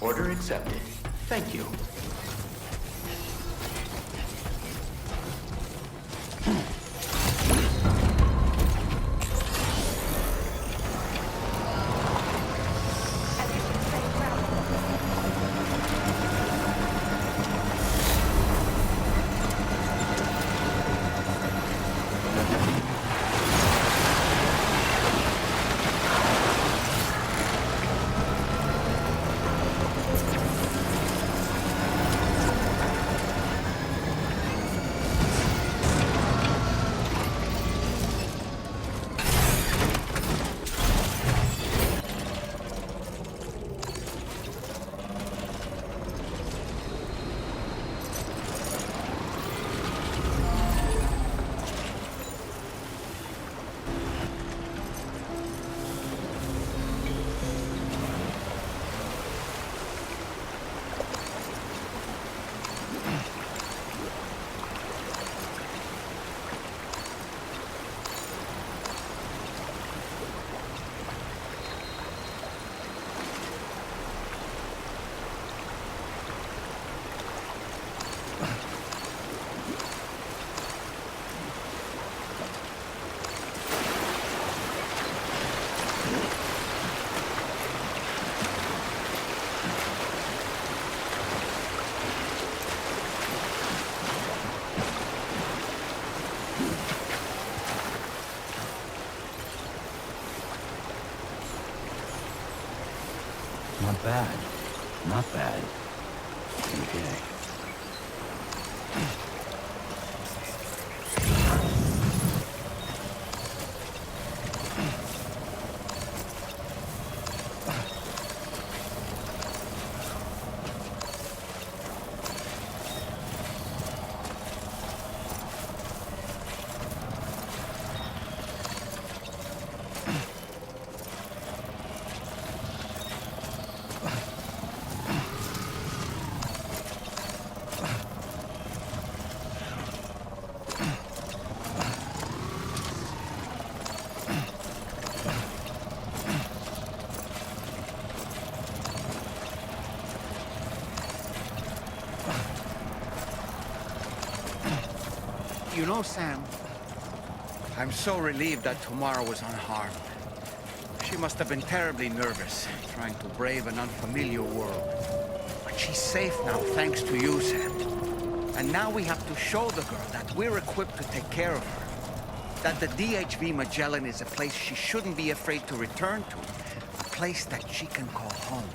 Order accepted. Thank you. Not bad. Not bad. Okay. You know, Sam, I'm so relieved that Tamara was unharmed. She must have been terribly nervous, trying to brave an unfamiliar world. But she's safe now, thanks to you, Sam. And now we have to show the girl that we're equipped to take care of her. That the DHV Magellan is a place she shouldn't be afraid to return to. A place that she can call home.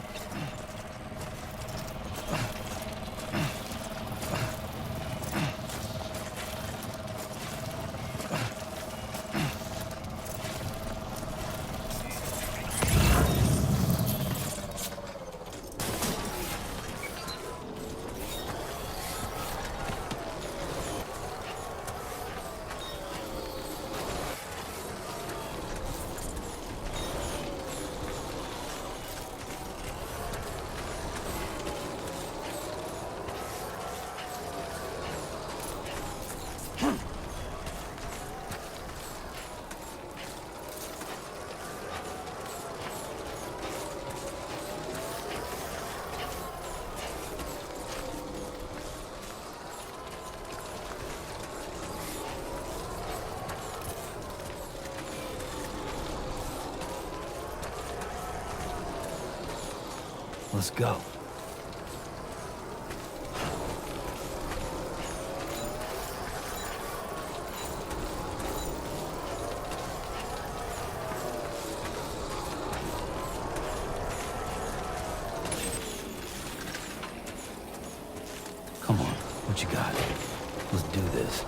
Let's go. do this.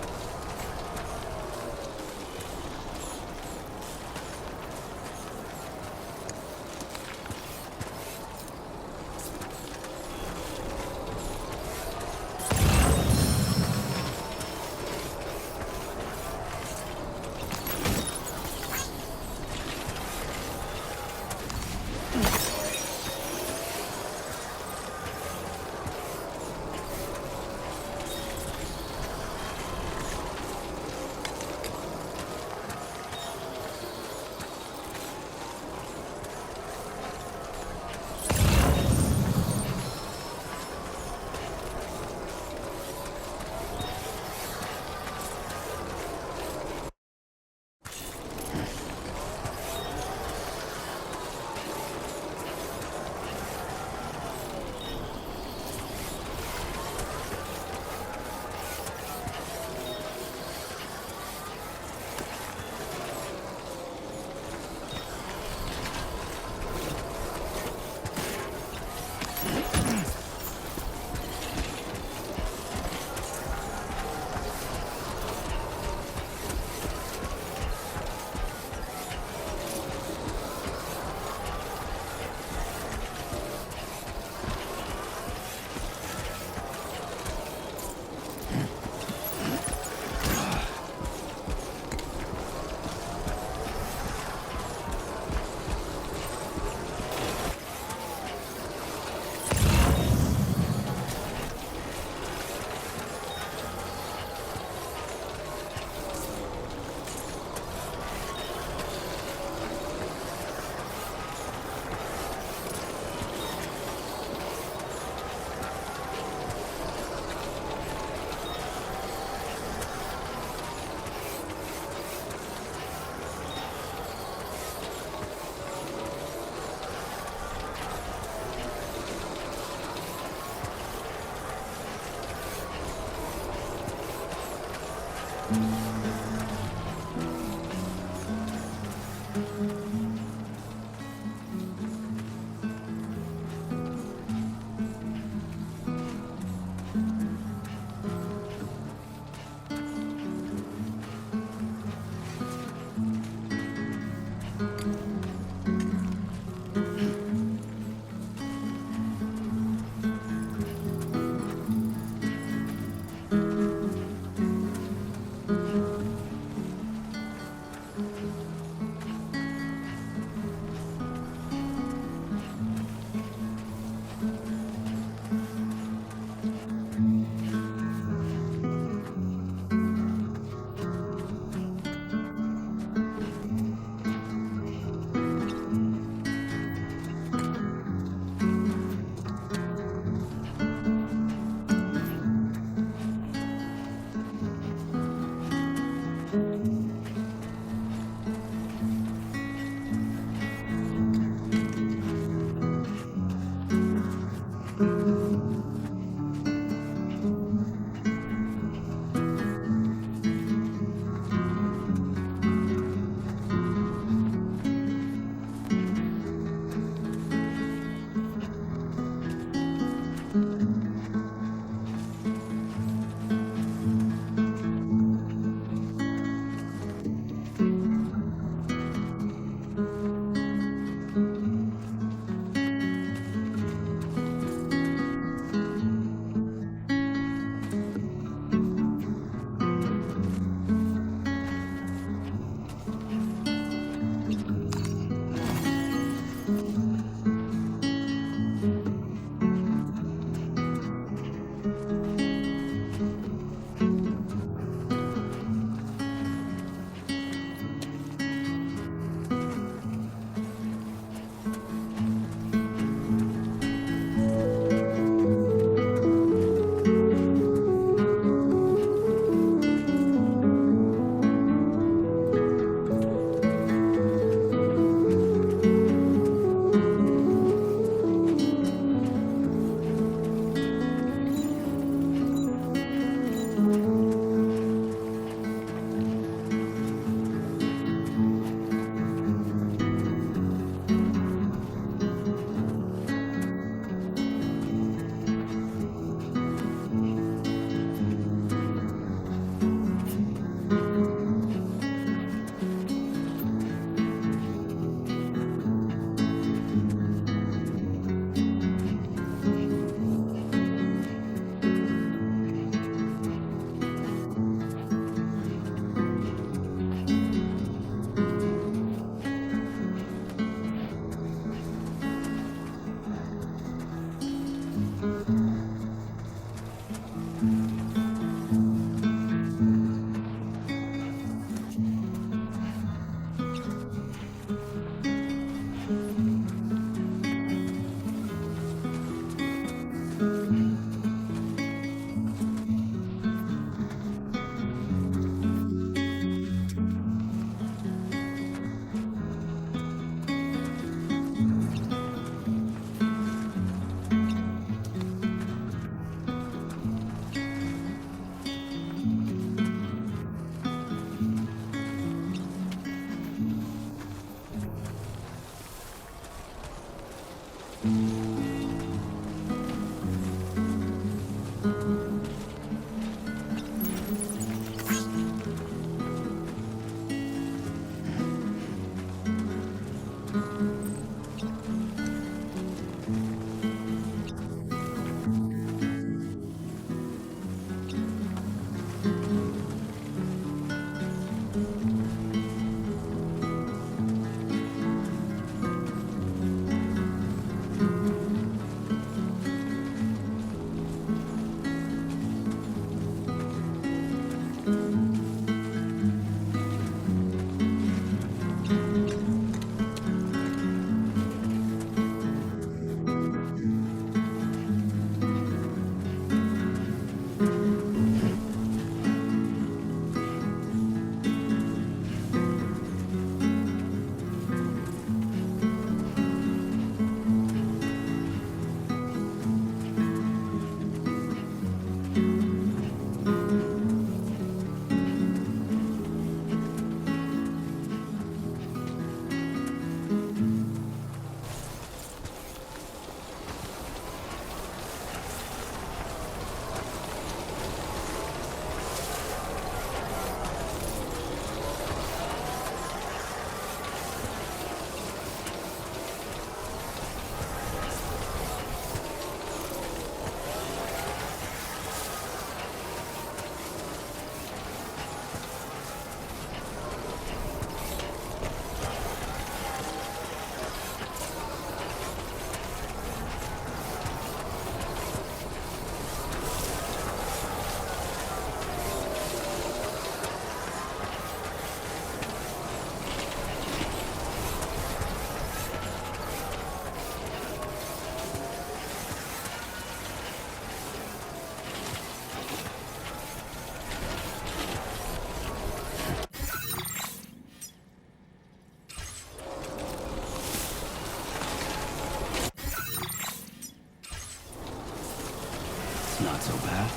not so bad.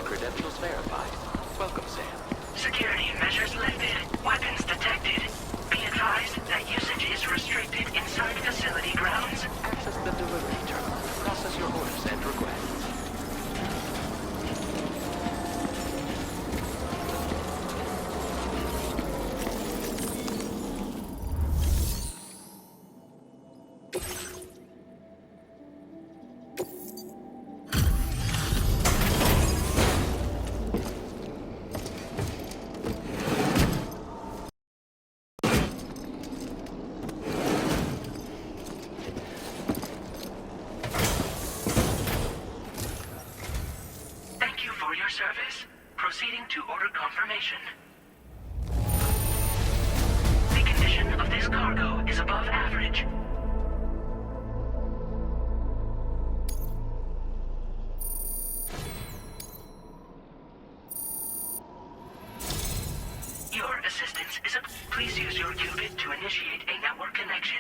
Credentials verified. Welcome, Sam. Security measures lifted. Weapons detected. Be advised that usage is restricted inside facility grounds. Access the delivery terminal. Process your orders and requests. Service. Proceeding to order confirmation. The condition of this cargo is above average. Your assistance is please use your qubit to initiate a network connection.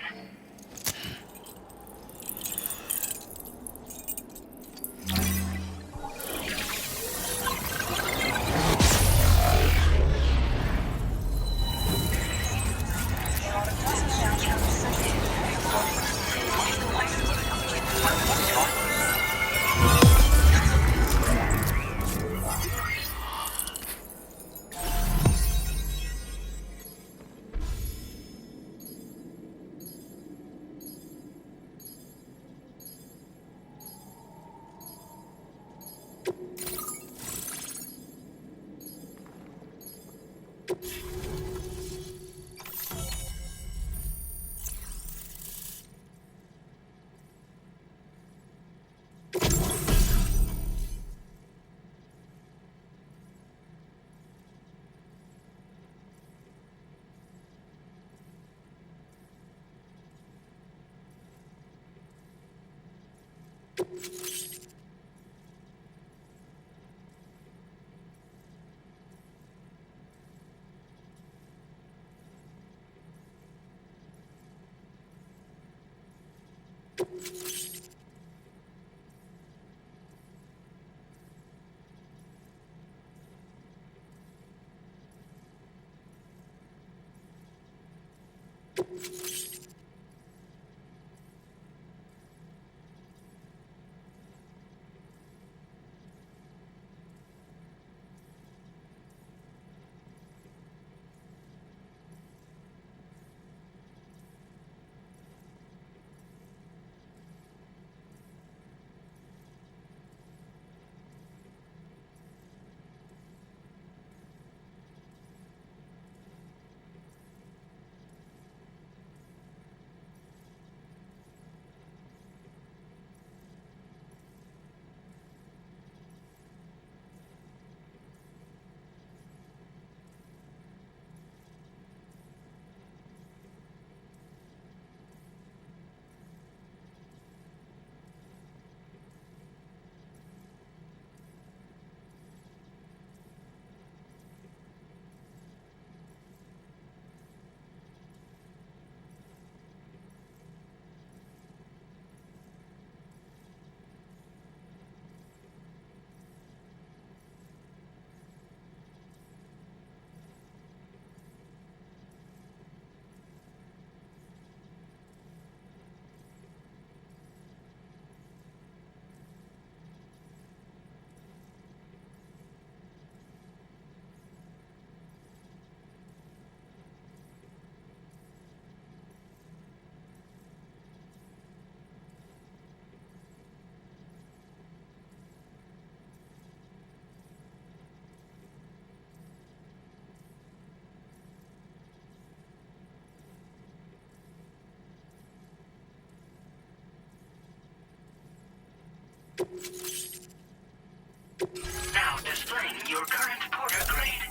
Now displaying your current porter grade.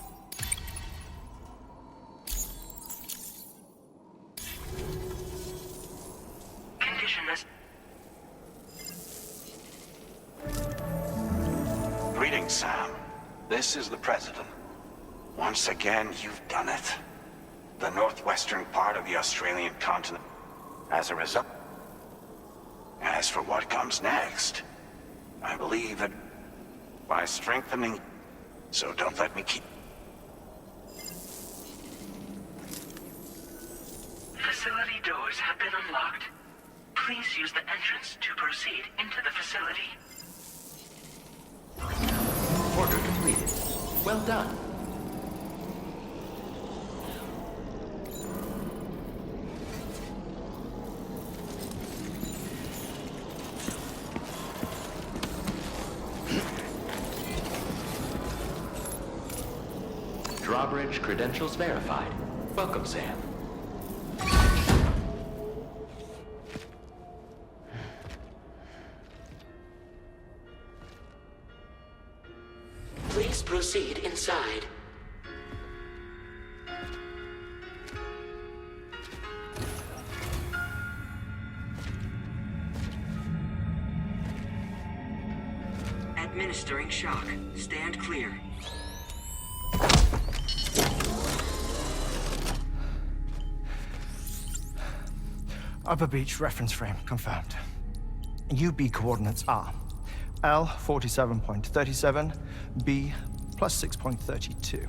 Condition as... Greetings, Sam. This is the President. Once again, you've done it. The northwestern part of the Australian continent. As a result... As for what comes next, I believe that by strengthening... So don't let me keep... Facility doors have been unlocked. Please use the entrance to proceed into the facility. Order completed. Well done. Drawbridge credentials verified. Welcome, Sam. Please proceed inside. Administering shock. Stand clear. Upper Beach reference frame confirmed. UB coordinates are L 47.37, B plus 6.32.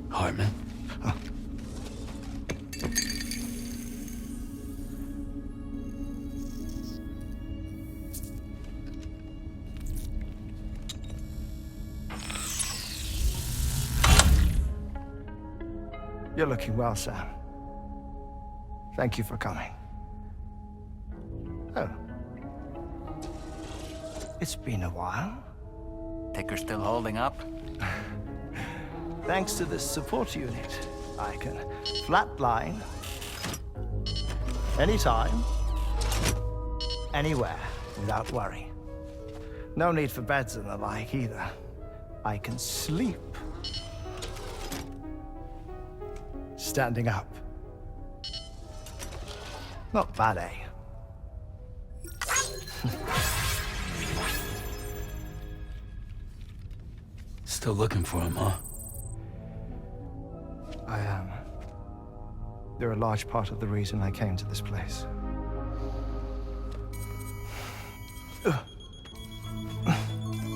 Heartman? You're looking well, Sam. Thank you for coming. Oh. It's been a while. Ticker still holding up? Thanks to this support unit, I can flatline anytime, anywhere, without worry. No need for beds and the like either. I can sleep standing up. Not bad, eh? Still looking for him, huh? I am. They're a large part of the reason I came to this place.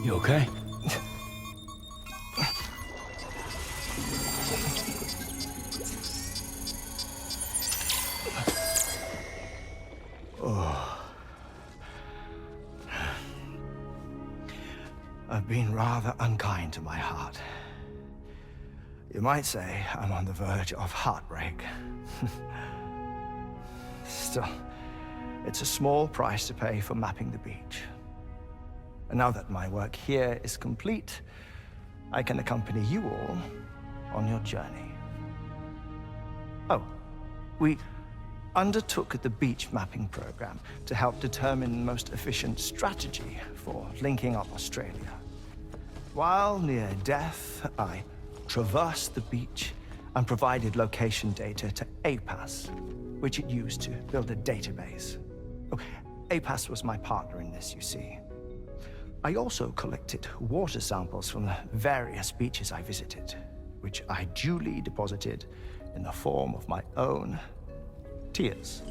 You okay? I've been rather unkind to my heart. You might say I'm on the verge of heartbreak. Still, it's a small price to pay for mapping the beach. And now that my work here is complete, I can accompany you all on your journey. Oh, we undertook the beach mapping program to help determine the most efficient strategy for linking up Australia. While near death, I traversed the beach and provided location data to APAS, which it used to build a database. Oh, APAS was my partner in this, you see. I also collected water samples from the various beaches I visited, which I duly deposited in the form of my own tears.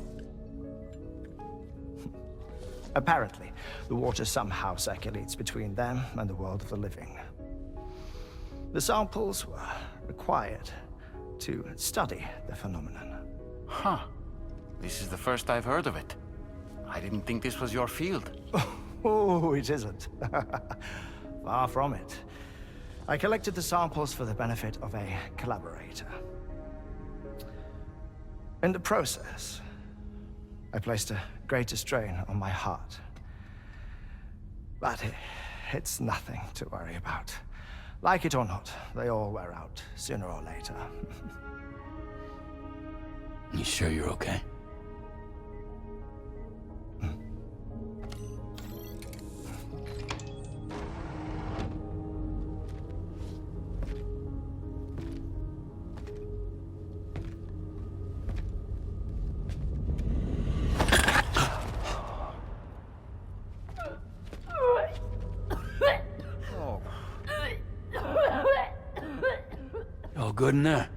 Apparently, the water somehow circulates between them and the world of the living. The samples were required to study the phenomenon. Huh. This is the first I've heard of it. I didn't think this was your field. Oh, it isn't. Far from it. I collected the samples for the benefit of a collaborator. In the process, I placed a greater strain on my heart. But it's nothing to worry about. Like it or not, they all wear out, sooner or later. You sure you're okay? All good in there?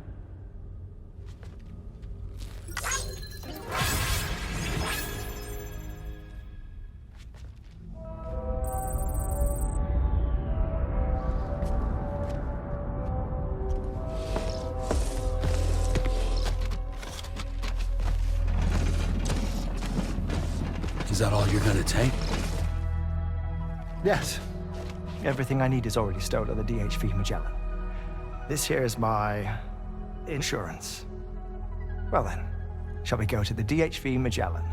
Is that all you're gonna take? Yes. Everything I need is already stowed at the DHV Magellan. This here is my insurance. Well then, shall we go to the DHV Magellan?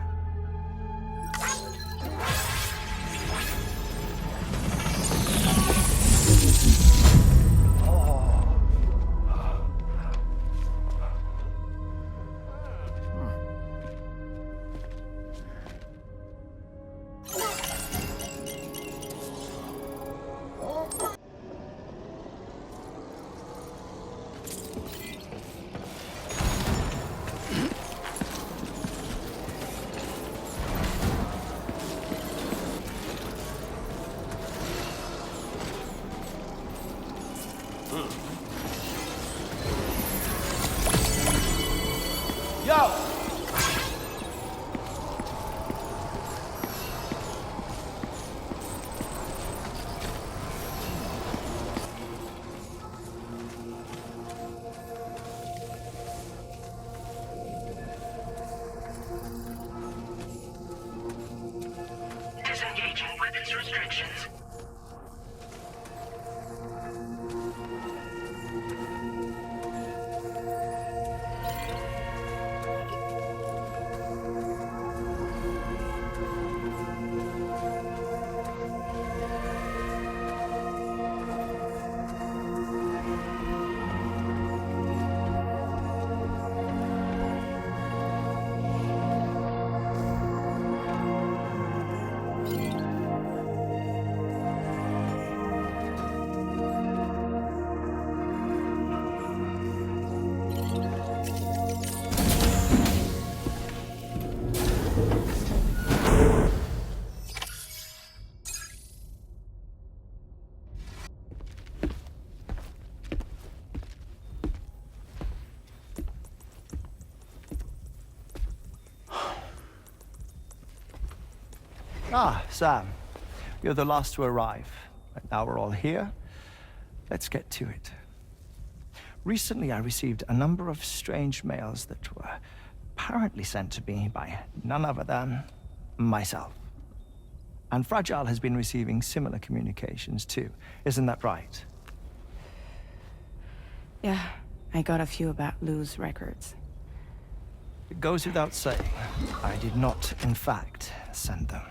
Disengaging weapons restrictions. Ah, Sam. You're the last to arrive. But now we're all here. Let's get to it. Recently, I received a number of strange mails that were apparently sent to me by none other than myself. And Fragile has been receiving similar communications too. Isn't that right? Yeah, I got a few about Lou's records. It goes without saying, I did not, in fact, send them.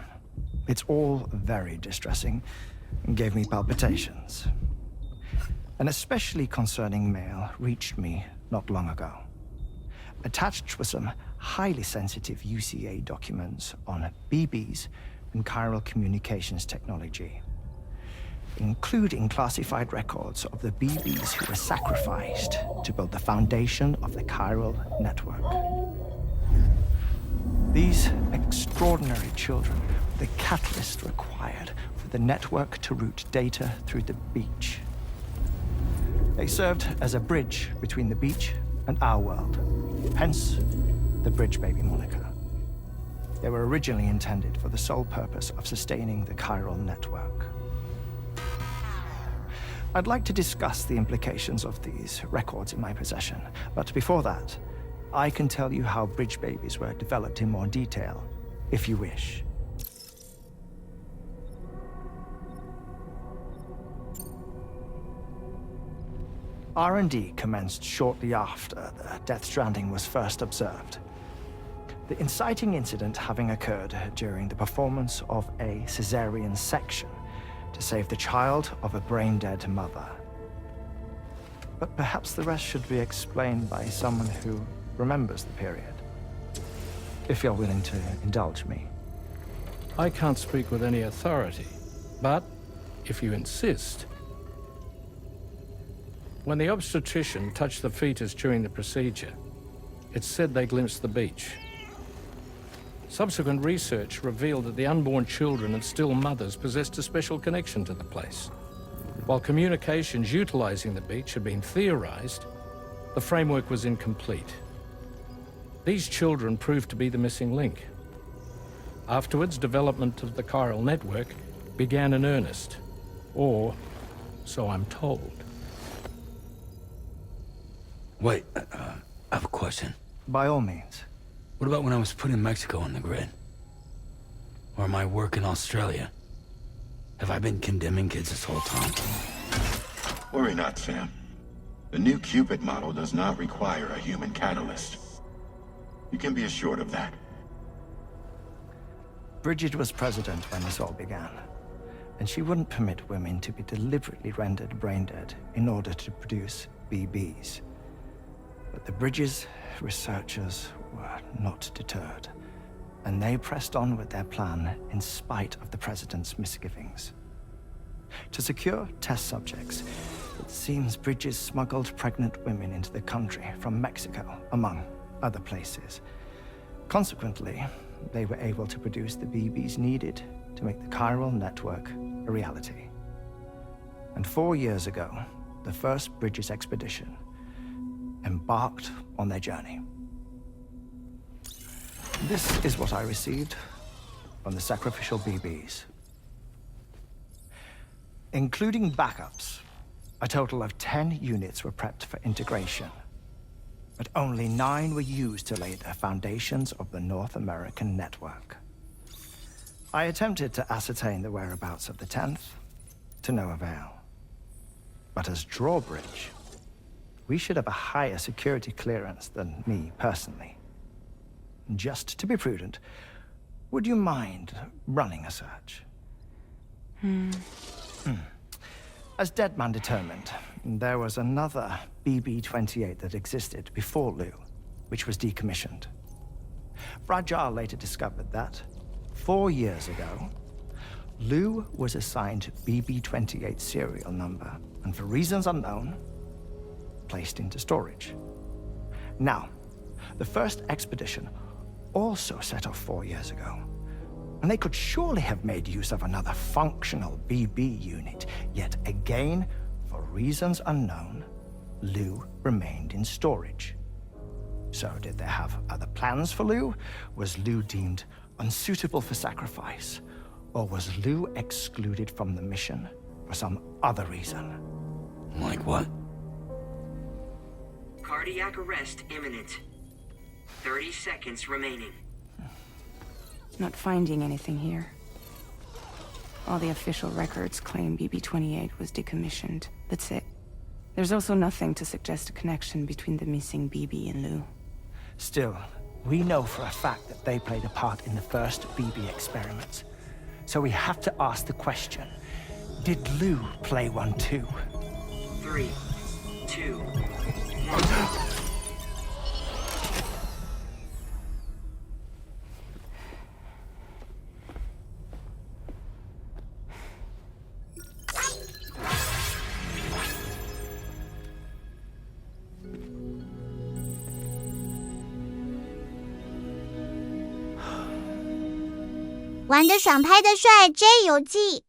It's all very distressing and gave me palpitations. An especially concerning mail reached me not long ago. Attached were some highly sensitive UCA documents on BBs and chiral communications technology, including classified records of the BBs who were sacrificed to build the foundation of the chiral network. These extraordinary children were the catalyst required for the network to route data through the beach. They served as a bridge between the beach and our world, hence the Bridge Baby moniker. They were originally intended for the sole purpose of sustaining the chiral network. I'd like to discuss the implications of these records in my possession, but before that, I can tell you how Bridge Babies were developed in more detail, if you wish. R&D commenced shortly after the Death Stranding was first observed. The inciting incident having occurred during the performance of a cesarean section to save the child of a brain-dead mother. But perhaps the rest should be explained by someone who remembers the period. if you're willing to indulge me. I can't speak with any authority, but if you insist. When the obstetrician touched the fetus during the procedure, it's said they glimpsed the beach. Subsequent research revealed that the unborn children and still mothers possessed a special connection to the place. While communications utilizing the beach had been theorized, the framework was incomplete. These children proved to be the missing link. Afterwards, development of the chiral network began in earnest, or so I'm told. Wait, I have a question. By all means. What about when I was put in Mexico on the grid? Or my work in Australia? Have I been condemning kids this whole time? Worry not, Sam. The new Cupid model does not require a human catalyst. You can be assured of that. Bridget was president when this all began, and she wouldn't permit women to be deliberately rendered brain dead in order to produce BBs. But the Bridges researchers were not deterred, and they pressed on with their plan in spite of the president's misgivings. To secure test subjects, it seems Bridges smuggled pregnant women into the country from Mexico, among other places. Consequently, they were able to produce the BBs needed to make the chiral network a reality. And 4 years ago, the first Bridges expedition embarked on their journey. This is what I received from the sacrificial BBs. Including backups, a total of 10 units were prepped for integration, but only 9 were used to lay the foundations of the North American network. I attempted to ascertain the whereabouts of the 10th, to no avail. But as drawbridge, we should have a higher security clearance than me personally. Just to be prudent, would you mind running a search? As Deadman determined, there was another BB-28 that existed before Lou, which was decommissioned. Fragile later discovered that, 4 years ago, Lou was assigned BB-28 serial number, and for reasons unknown, placed into storage. Now, the first expedition also set off 4 years ago, and they could surely have made use of another functional BB unit, yet again, for reasons unknown, Lou remained in storage. So did they have other plans for Lou? Was Lou deemed unsuitable for sacrifice? Or was Lou excluded from the mission for some other reason? Like what? Cardiac arrest imminent. 30 seconds remaining. Not finding anything here. All the official records claim BB-28 was decommissioned. That's it. There's also nothing to suggest a connection between the missing BB and Lou. Still, we know for a fact that they played a part in the first BB experiments. So we have to ask the question, did Lou play one too? 3, 2, 1.玩得爽，拍得帅，J 游记。